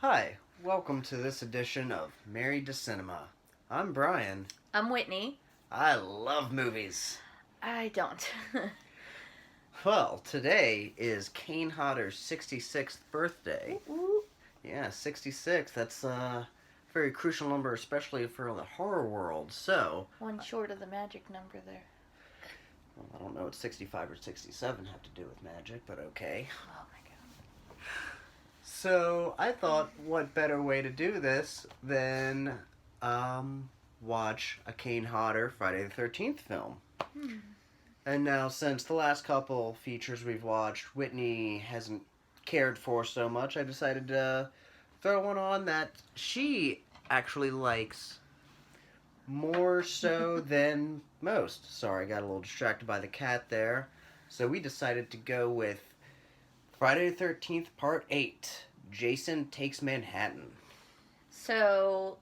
Hi, welcome to this edition of Married to Cinema. I'm Brian. I'm Whitney. I love movies. I don't. Well, today is Kane Hodder's 66th birthday. Ooh. Yeah, 66. That's a very crucial number, especially for the horror world. So, One short of the magic number there. well, I don't know what 65 or 67 have to do with magic, but okay. Oh my god. So, I thought, what better way to do this than watch a Kane Hodder Friday the 13th film? And now, since the last couple features we've watched, Whitney hasn't cared for so much, I decided to throw one on that she actually likes more so than most. Sorry, I got a little distracted by the cat there. So we decided to go with Friday the 13th, Part 8, Jason Takes Manhattan. So,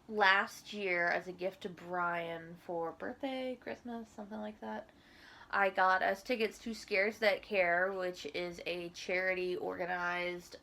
last year, as a gift to Brian for birthday, Christmas, something like that, I got us tickets to Scares That Care, which is a charity organized,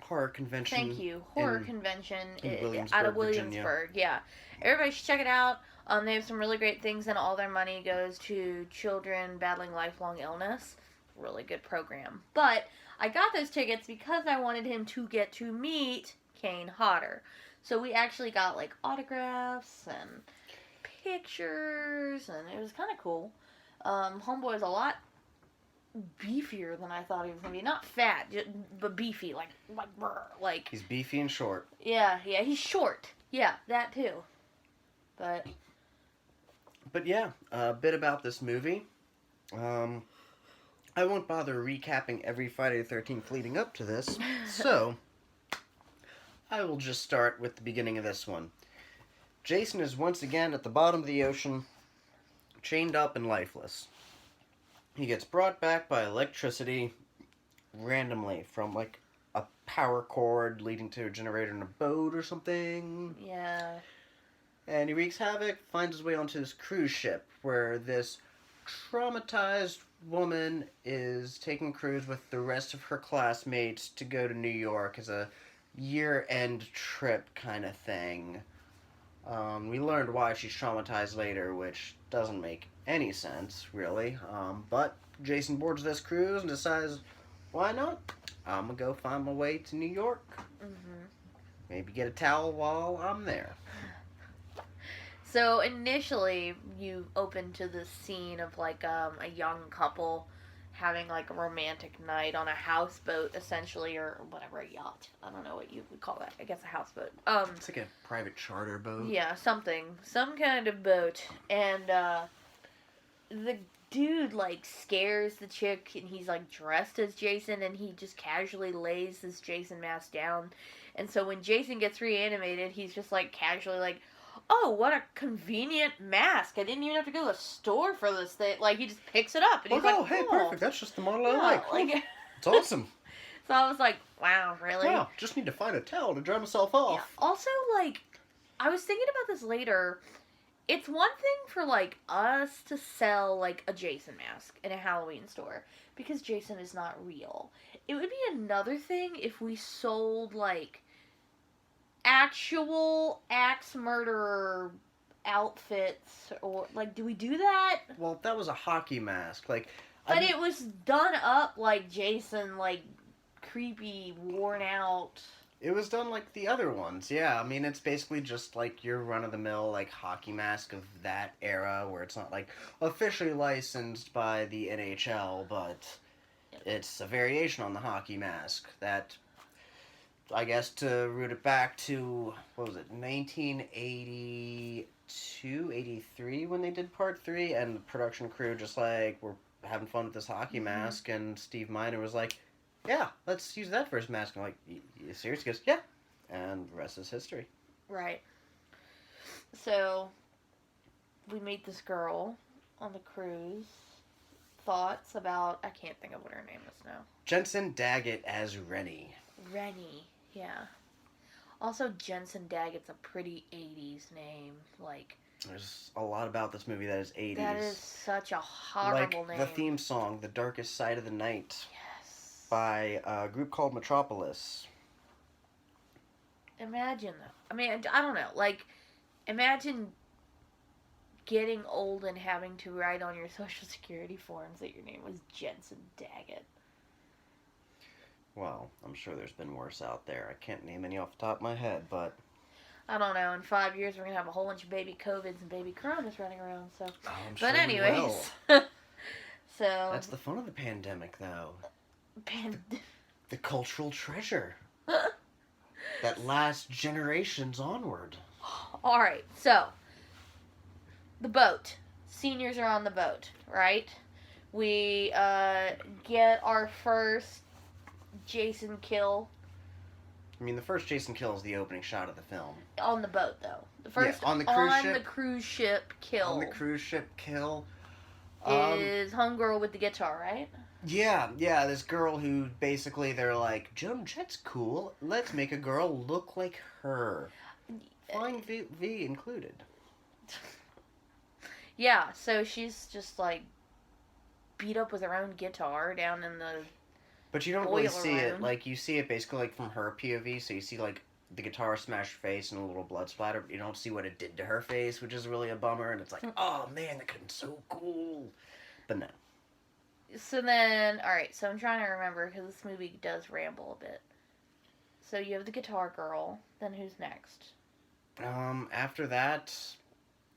Horror convention. thank you, horror convention Williamsburg, out of Virginia. Williamsburg. Yeah. Everybody should check it out. They have some really great things, and all their money goes to children battling lifelong illness. Really good program. But I got those tickets because I wanted him to get to meet Kane Hodder. So we actually got like autographs and pictures, and it was kind of cool. Homeboy's a lot beefier than I thought he was gonna be. Not fat, but beefy, like He's beefy and short. yeah, he's short. Yeah, that too. But yeah, a bit about this movie. I won't bother recapping every Friday the 13th leading up to this, so I will just start with the beginning of this one. Jason is once again at the bottom of the ocean, chained up and lifeless. He gets brought back by electricity randomly from, like, a power cord leading to a generator in a boat or something. yeah, And he wreaks havoc, finds his way onto this cruise ship where this traumatized woman is taking cruise with the rest of her classmates to go to New York as a year-end trip kind of thing. We learned why she's traumatized later, which doesn't make any sense, really. But Jason boards this cruise and decides, why not? I'm gonna go find my way to New York. Maybe get a towel while I'm there. So initially, you open to this scene of like a young couple having like a romantic night on a houseboat, essentially, or whatever, a yacht. I don't know what you would call that. I guess a houseboat. It's like a private charter boat. Yeah, some kind of boat, and the dude like scares the chick, and he's like dressed as Jason, and he just casually lays this Jason mask down, and so when Jason gets reanimated, he's just like casually like, oh, what a convenient mask. I didn't even have to go to the store for this thing. Like, he just picks it up. And he's like, hey, perfect. That's just the model I yeah, like. like It's awesome. So I was like, wow, really? Wow, just need to find a towel to dry myself off. Yeah. Also, like, I was thinking about this later. It's one thing for, like, us to sell, like, a Jason mask in a Halloween store. Because Jason is not real. It would be another thing if we sold, like, actual axe murderer outfits, or like, do we do that? Well, that was a hockey mask, like. But it was done up like Jason, like creepy, worn out. It was done like the other ones, yeah. I mean, it's basically just like your run-of-the-mill like hockey mask of that era, where it's not like officially licensed by the NHL, but it's a variation on the hockey mask that, I guess, to root it back to, what was it, 1982, 83 when they did part 3, and the production crew just like were having fun with this hockey mask, and Steve Miner was like, yeah, let's use that for his mask. I'm like, you serious? He goes, yeah. And the rest is history. Right. So, we meet this girl on the cruise. Thoughts about, I can't think of what her name is now. Jensen Daggett as Rennie. Rennie, yeah. Also, Jensen Daggett's a pretty 80s name. Like, there's a lot about this movie that is 80s. That is such a horrible like name. The theme song, The Darkest Side of the Night. Yes. by a group called Metropolis. Imagine that. I mean, I don't know. Like, imagine getting old and having to write on your social security forms that your name was Jensen Daggett. Well, I'm sure there's been worse out there. I can't name any off the top of my head, but... I don't know. In 5 years, we're going to have a whole bunch of baby COVIDs and baby Coronas running around, so... Oh, I'm but sure we anyways. will. So... That's the fun of the pandemic, though. Pan... The cultural treasure. That lasts generations onward. Alright, so... The boat. Seniors are on the boat, right? We get our first Jason kill. I mean, the first Jason kill is the opening shot of the film. On the boat, though. The first on the cruise ship kill. On the cruise ship kill. Is homegirl with the guitar, right? Yeah, this girl who basically they're like, Joan Jett's cool. Let's make a girl look like her. Flying V included. Yeah, so she's just like beat up with her own guitar down in the But you don't really boiler see room. it. Like, you see it basically like from her POV, so you see like the guitar smash her face and a little blood splatter, but you don't see what it did to her face, which is really a bummer, and it's like, oh man, that could have been so cool. But no. So then, alright, so I'm trying to remember, because this movie does ramble a bit. So you have the guitar girl, then who's next? After that...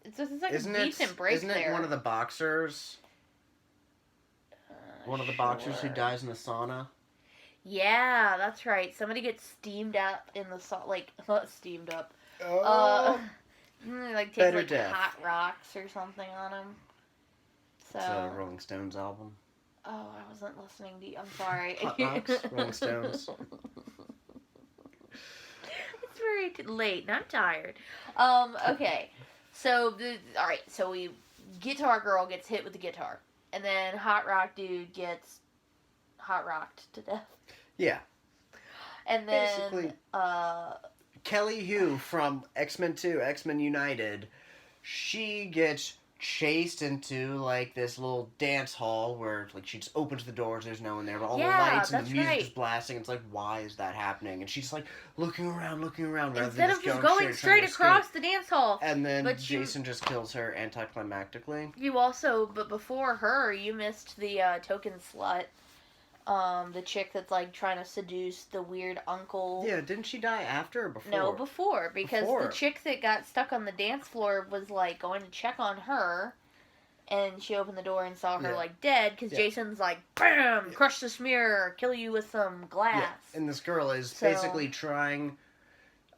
It's like a decent break Isn't there. it one of the boxers? One of the boxers who dies in the sauna? Yeah, that's right. Somebody gets steamed up in the sauna, like, not steamed up. Oh! Like, take, Better like, death. hot rocks or something on him. So... It's a Rolling Stones album. Oh, I wasn't listening to you. I'm sorry. Hot Rocks, Rolling Stones. It's very late and I'm tired. Okay. So, alright, so guitar girl gets hit with the guitar. And then hot rock dude gets hot rocked to death. Yeah. And then, basically, Kelly Hu from X-Men 2, X-Men United, she gets chased into, like, this little dance hall where, like, she just opens the doors, there's no one there, but all the lights and the music is blasting. It's like, why is that happening? And she's, like, looking around, rather instead than of just going straight across the dance hall. And then Jason just kills her anticlimactically. You also, but before her, you missed the token slut. The chick that's, like, trying to seduce the weird uncle. Yeah, didn't she die after or before? No, before. Because the chick that got stuck on the dance floor was, like, going to check on her. And she opened the door and saw her, like, dead. Because Jason's like, BAM! Crush this mirror. Kill you with some glass. Yeah. And this girl is basically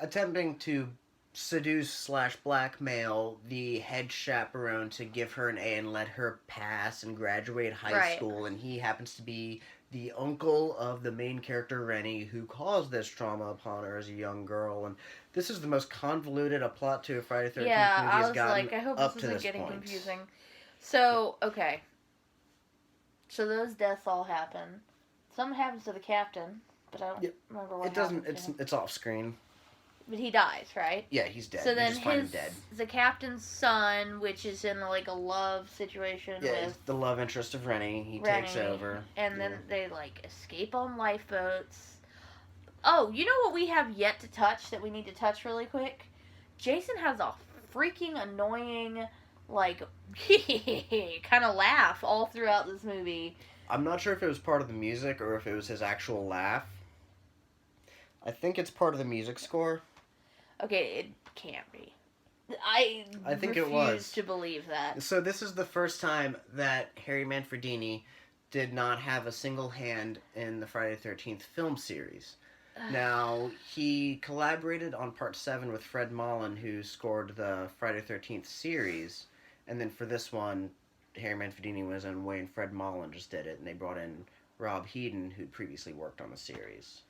attempting to seduce/blackmail the head chaperone to give her an A and let her pass and graduate high school. And he happens to be the uncle of the main character, Rennie, who caused this trauma upon her as a young girl. And this is the most convoluted a plot to a Friday the 13th movie has gotten I hope up this to isn't this getting point. confusing. So, okay. So those deaths all happen. Something happens to the captain, but I don't remember what happens to him. It's off screen. But he dies, right? Yeah, he's dead. So then just find him dead. the captain's son, which is in like a love situation with the love interest of Rennie. He takes over. And then they like escape on lifeboats. Oh, you know what we have yet to touch that we need to touch really quick? Jason has a freaking annoying, like, kind of laugh all throughout this movie. I'm not sure if it was part of the music or if it was his actual laugh. I think it's part of the music score. Okay, it can't be. I think it was. refuse to believe that. So this is the first time that Harry Manfredini did not have a single hand in the Friday the 13th film series. Now, he collaborated on Part 7 with Fred Mullen, who scored the Friday the 13th series. And then for this one, Harry Manfredini was in way and Fred Mullen just did it. And they brought in Rob Heaton, who'd previously worked on the series.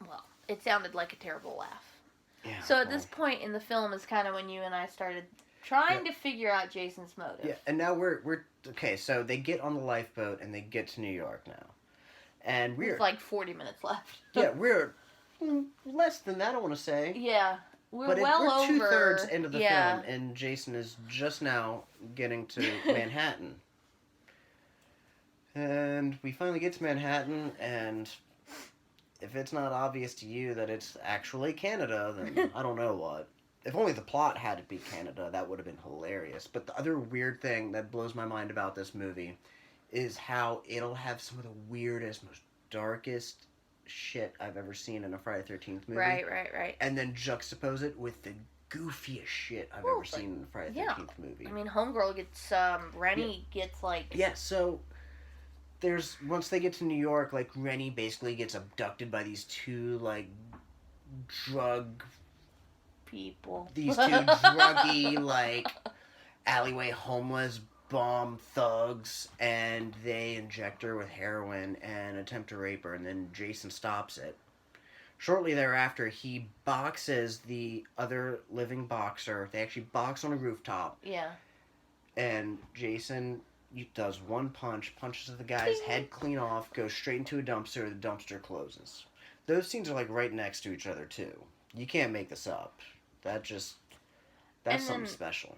Well, it sounded like a terrible laugh. Yeah, so at this point in the film is kind of when you and I started trying to figure out Jason's motive. Yeah, and now we're okay. So they get on the lifeboat and they get to New York now, and we're like 40 minutes left. Yeah, we're less than that. I want to say. Yeah, we're we're over 2/3 into the film, and Jason is just now getting to Manhattan. And we finally get to Manhattan, and if it's not obvious to you that it's actually Canada, then I don't know what. If only the plot had to be Canada, that would have been hilarious. But the other weird thing that blows my mind about this movie is how it'll have some of the weirdest, most darkest shit I've ever seen in a Friday the 13th movie. Right. And then juxtapose it with the goofiest shit I've ever seen in a Friday the 13th movie. I mean, Homegirl gets, Rennie gets, like... Yeah, so... Once they get to New York, like, Rennie basically gets abducted by these two, like, drug... people. These two druggy, like, alleyway homeless bomb thugs, and they inject her with heroin and attempt to rape her, and then Jason stops it. Shortly thereafter, he boxes the other living boxer. They actually box on a rooftop. Yeah. And Jason... He does one punch, punches the guy's head clean off, goes straight into a dumpster, the dumpster closes. Those scenes are like right next to each other too. You can't make this up. That's something special.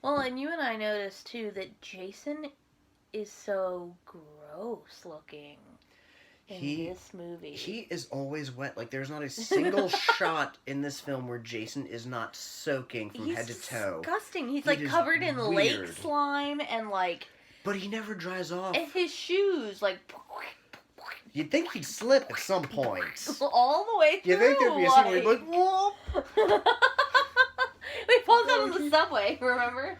Well, and you and I noticed too that Jason is so gross looking in this movie. He is always wet. Like, there's not a single shot in this film where Jason is not soaking from head to toe. He's disgusting. He's, like, covered in lake slime and, like... But he never dries off. And his shoes, like... You'd think he'd slip at some point. All the way through. You think there'd be a scene where he'd look... Whoop! He falls out on the subway, remember?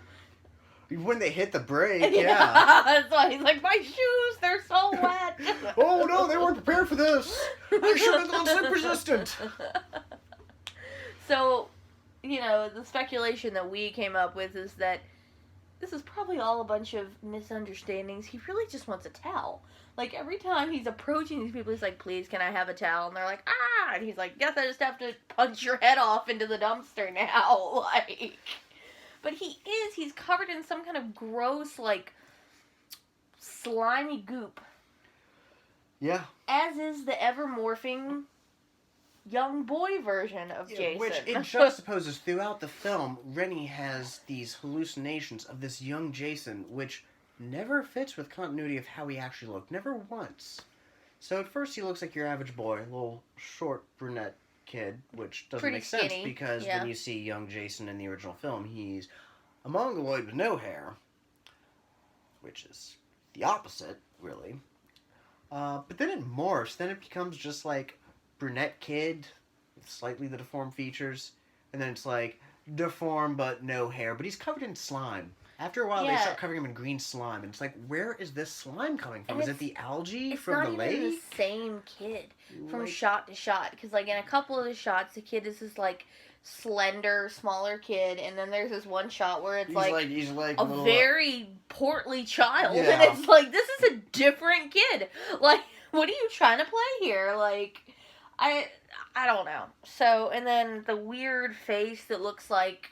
When they hit the brake, yeah. That's why he's like, my shoes, they're so wet. Oh no, they weren't prepared for this. I should have gone slip resistant. So, you know, the speculation that we came up with is that this is probably all a bunch of misunderstandings. He really just wants a towel. Like, every time he's approaching these people, he's like, please, can I have a towel? And they're like, ah! And he's like, guess I just have to punch your head off into the dumpster now. Like... But he's covered in some kind of gross, like, slimy goop. Yeah. As is the ever-morphing young boy version of Jason. Which it juxtaposes throughout the film. Rennie has these hallucinations of this young Jason, which never fits with continuity of how he actually looked. Never once. So at first he looks like your average boy, a little short brunette kid, which doesn't Pretty make sense skinny, because yeah. when you see young Jason in the original film, he's a mongoloid with no hair, which is the opposite, really. But then it morphs. Then it becomes just like brunette kid with slightly the deformed features, and then it's like deformed but no hair, but he's covered in slime. After a while, they start covering him in green slime, and it's like, where is this slime coming from? Is it the algae from the lake? It's not even the same kid from shot to shot. Because, like, in a couple of the shots, the kid is this, like, slender, smaller kid, and then there's this one shot where it's, he's like a little, very portly child, and it's like, this is a different kid. Like, what are you trying to play here? Like, I don't know. So, and then the weird face that looks like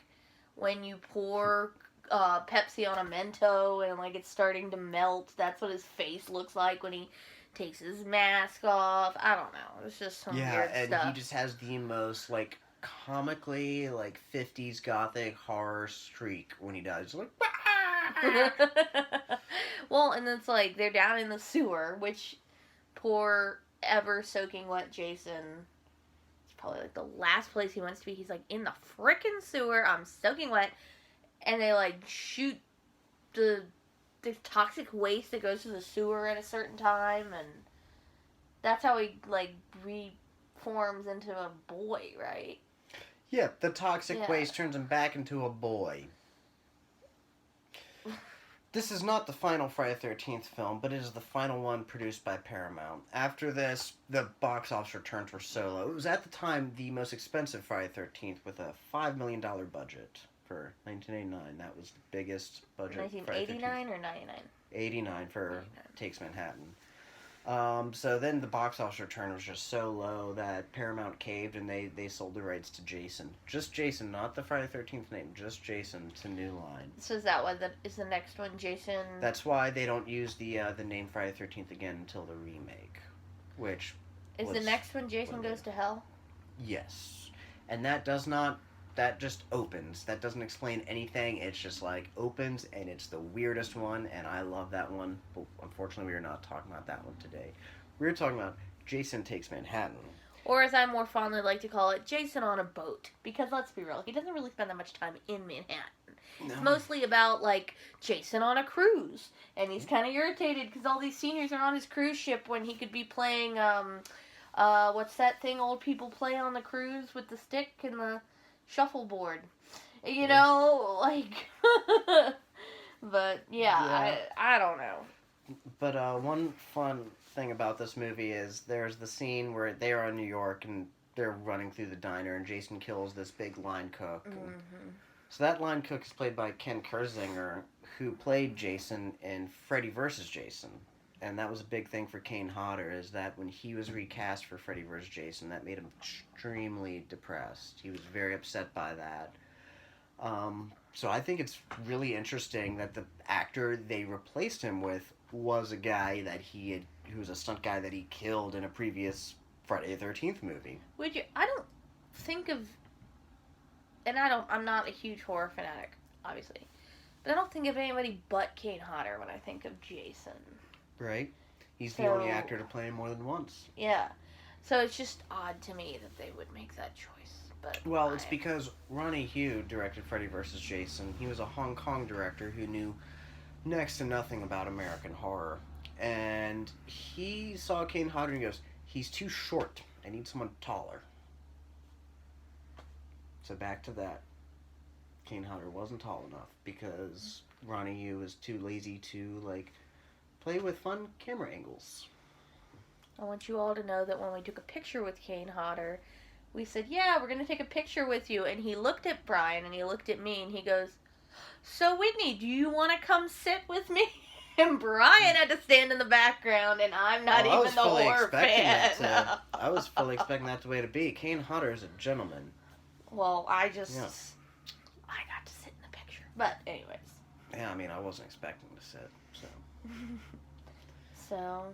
when you pour... Pepsi on a Mento and like it's starting to melt. That's what his face looks like when he takes his mask off. I don't know. It's just some weird stuff. Yeah, and he just has the most like comically like 50s gothic horror streak when he does. He's like, well, and it's like they're down in the sewer, which poor ever soaking wet Jason. It's probably like the last place he wants to be. He's like in the frickin' sewer. I'm soaking wet. And they, like, shoot the toxic waste that goes to the sewer at a certain time, and that's how he, like, reforms into a boy, right? Yeah, the toxic waste turns him back into a boy. This is not the final Friday the 13th film, but it is the final one produced by Paramount. After this, the box office returns were so low. It was at the time the most expensive Friday the 13th with a $5 million budget. For 1989, that was the biggest budget. 1989 or 99? 89 for Takes Manhattan. So then the box office return was just so low that Paramount caved and they sold the rights to Jason. Just Jason, not the Friday the 13th name, just Jason to New Line. So is that what is the next one, Jason? That's why they don't use the name Friday the 13th again until the remake, which is the next one Jason Goes to Hell? Yes, and that that just opens. That doesn't explain anything. It's just like opens, and it's the weirdest one, and I love that one. But unfortunately, we are not talking about that one today. We're talking about Jason Takes Manhattan. Or as I more fondly like to call it, Jason on a boat. Because let's be real, he doesn't really spend that much time in Manhattan. No. It's mostly about, like, Jason on a cruise. And he's kind of irritated because all these seniors are on his cruise ship when he could be playing, what's that thing old people play on the cruise with the stick and the shuffleboard? You know, like... But, yeah. I don't know. But one fun thing about this movie is there's the scene where they are in New York and they're running through the diner and Jason kills this big line cook. So that line cook is played by Ken Kersinger, who played Jason in Freddy vs. Jason. And that was a big thing for Kane Hodder, is that when he was recast for Freddy vs. Jason, that made him extremely depressed. He was very upset by that. So I think it's really interesting that the actor they replaced him with was a guy that who was a stunt guy that he killed in a previous Friday the 13th movie. I don't think of, and I'm not a huge horror fanatic, obviously, but I don't think of anybody but Kane Hodder when I think of Jason. Right? He's the only actor to play him more than once. Yeah. So it's just odd to me that they would make that choice. But it's because Ronnie Hu directed Freddy vs. Jason. He was a Hong Kong director who knew next to nothing about American horror. And he saw Kane Hodder and he goes, he's too short. I need someone taller. So back to that. Kane Hodder wasn't tall enough because Ronnie Hu was too lazy to, like, play with fun camera angles. I want you all to know that when we took a picture with Kane Hodder, we said, yeah, we're going to take a picture with you. And he looked at Brian and he looked at me and he goes, so Whitney, do you want to come sit with me? And Brian had to stand in the background, and I'm not even the horror fan. I was fully expecting that the way to be. Kane Hodder is a gentleman. Well, I got to sit in the picture. But anyways. Yeah, I mean, I wasn't expecting to sit, so. So,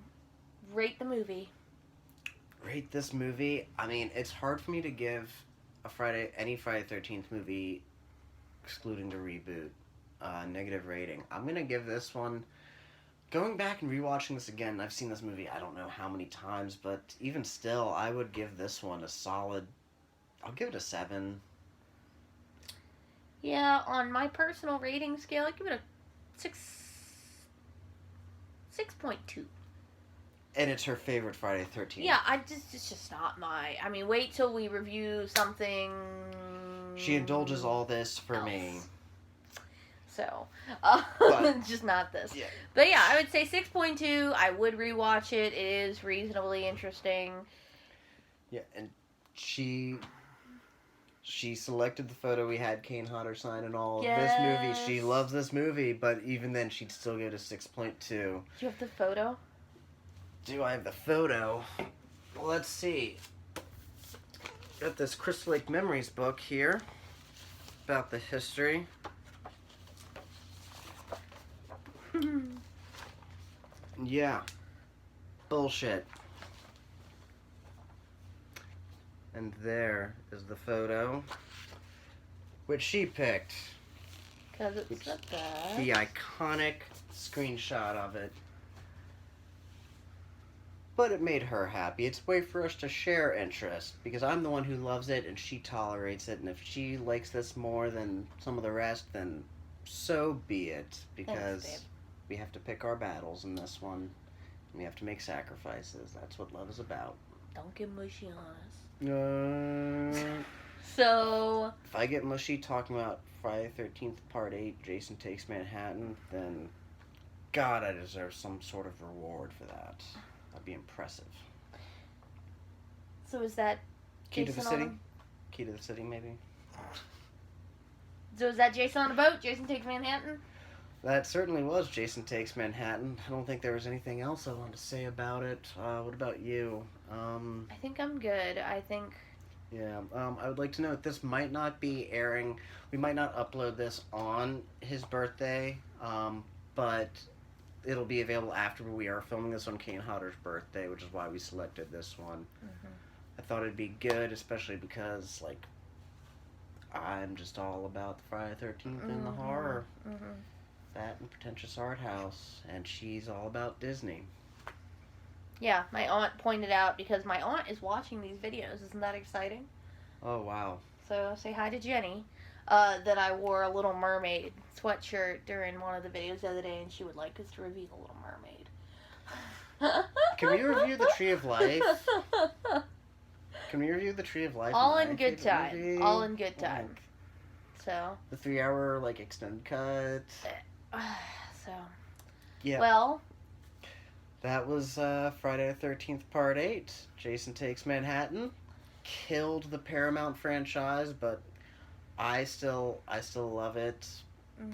rate the movie. Rate this movie? I mean, it's hard for me to give any Friday the 13th movie, excluding the reboot, negative rating. I'm going to give this one, going back and rewatching this again, I've seen this movie I don't know how many times, but even still, I would give this one a solid, I'll give it a 7. Yeah, on my personal rating scale, I'd give it a 6.2. And it's her favorite Friday the 13th. Yeah, it's just not my... I mean, wait till we review something... She indulges all this for me. So, just not this. Yeah. But yeah, I would say 6.2. I would rewatch it. It is reasonably interesting. Yeah, and she selected the photo we had Kane Hodder sign and all of this movie. She loves this movie, but even then she'd still give it a 6.2. Do you have the photo? Do I have the photo? Well, let's see. Got this Crystal Lake Memories book here about the history. Yeah. Bullshit. And there is the photo, which she picked. Because it's the best. The iconic screenshot of it. But it made her happy. It's a way for us to share interest, because I'm the one who loves it and she tolerates it, and if she likes this more than some of the rest, then so be it, because Thanks, we have to pick our battles in this one, and we have to make sacrifices. That's what love is about. Don't get mushy on us. So... If I get mushy talking about Friday the 13th Part 8, Jason Takes Manhattan, then God, I deserve some sort of reward for that. That'd be impressive. So is that Key Jason to the City? Key to the City, maybe? So is that Jason on a boat? Jason Takes Manhattan? That certainly was Jason Takes Manhattan. I don't think there was anything else I wanted to say about it. What about you? I think I'm good. I think... Yeah, I would like to note this might not be airing. We might not upload this on his birthday, but it'll be available after we are filming this on Kane Hodder's birthday, which is why we selected this one. Mm-hmm. I thought it'd be good, especially because, like, I'm just all about the Friday the 13th and the horror. Mm-hmm. That and pretentious art house. And she's all about Disney. Yeah, my aunt pointed out, because my aunt is watching these videos. Isn't that exciting? Oh, wow. So say hi to Jenny. That I wore a Little Mermaid sweatshirt during one of the videos the other day, and she would like us to review the Little Mermaid. Can we review the Tree of Life? Can we review the Tree of Life? All in good time. All in good time. So. The 3-hour, like, extended cut. So. Yeah. Well. That was Friday the 13th Part 8. Jason Takes Manhattan. Killed the Paramount franchise, but I still love it.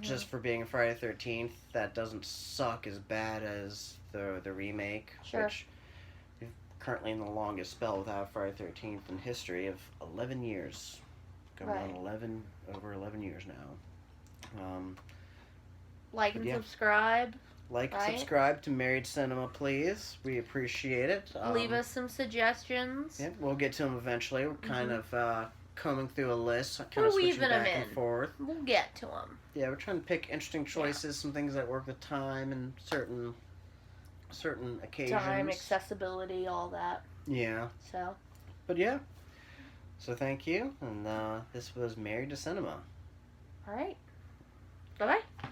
Just for being Friday the 13th. That doesn't suck as bad as the remake. Sure. Which is currently in the longest spell without Friday the 13th in history of 11 years. Going on over 11 years now. Like and subscribe. Like and subscribe to Married Cinema, please. We appreciate it. Leave us some suggestions. Yeah, we'll get to them eventually. We're kind of combing through a list, kind of switching back and forth. We'll get to them. Yeah, we're trying to pick interesting choices, some things that work with time and certain occasions. Time, accessibility, all that. Yeah. So. But yeah. So thank you, and this was Married to Cinema. All right. Bye-bye.